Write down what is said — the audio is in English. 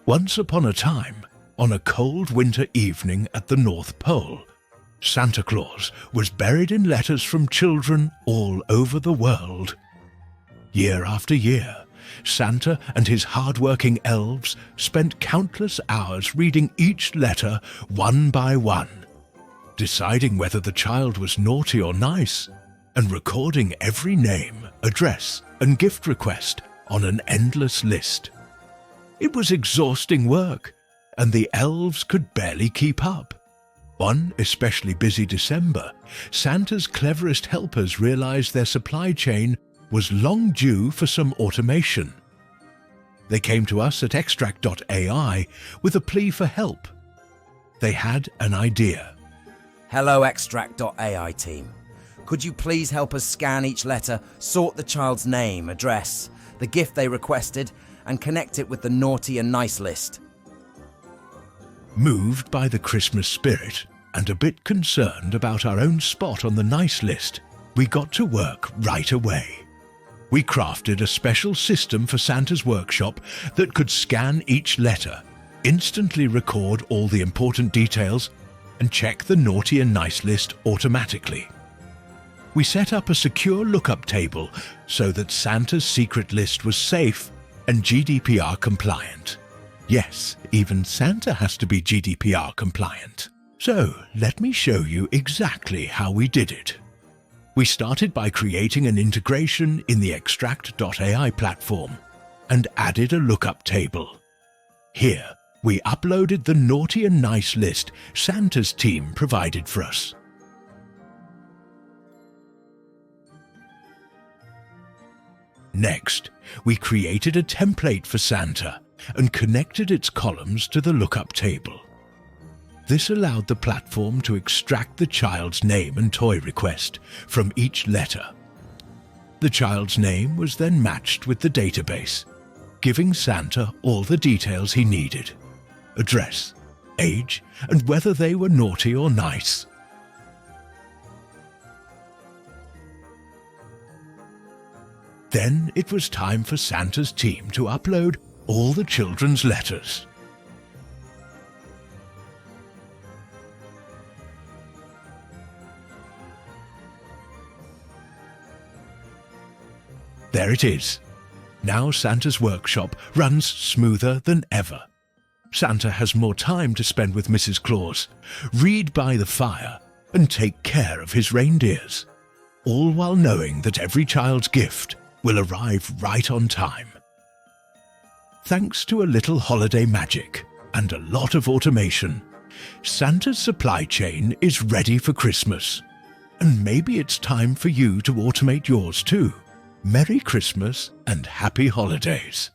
Once upon a time, on a cold winter evening at the North Pole, Santa Claus was buried in letters from children all over the world. Year after year, Santa and his hard-working elves spent countless hours reading each letter one by one, deciding whether the child was naughty or nice, and recording every name, address, and gift request on an endless list. It was exhausting work, and the elves could barely keep up. One especially busy December, Santa's cleverest helpers realized their supply chain was long due for some automation. They came to us at extrakt.AI with a plea for help. They had an idea. Hello, extrakt.AI team. Could you please help us scan each letter, sort the child's name, address, the gift they requested, and connect it with the naughty and nice list? Moved by the Christmas spirit and a bit concerned about our own spot on the nice list, we got to work right away. We crafted a special system for Santa's workshop that could scan each letter, instantly record all the important details, and check the naughty and nice list automatically. We set up a secure lookup table so that Santa's secret list was safe and GDPR compliant. Yes, even Santa has to be GDPR compliant. So let me show you exactly how we did it. We started by creating an integration in the extrakt.AI platform and added a lookup table. Here, we uploaded the naughty and nice list Santa's team provided for us. Next, we created a template for Santa and connected its columns to the lookup table. This allowed the platform to extract the child's name and toy request from each letter. The child's name was then matched with the database, giving Santa all the details he needed: address, age, and whether they were naughty or nice. Then it was time for Santa's team to upload all the children's letters. There it is. Now Santa's workshop runs smoother than ever. Santa has more time to spend with Mrs. Claus, read by the fire, and take care of his reindeers, all while knowing that every child's gift will arrive right on time. Thanks to a little holiday magic and a lot of automation, Santa's supply chain is ready for Christmas. And maybe it's time for you to automate yours too. Merry Christmas and happy holidays.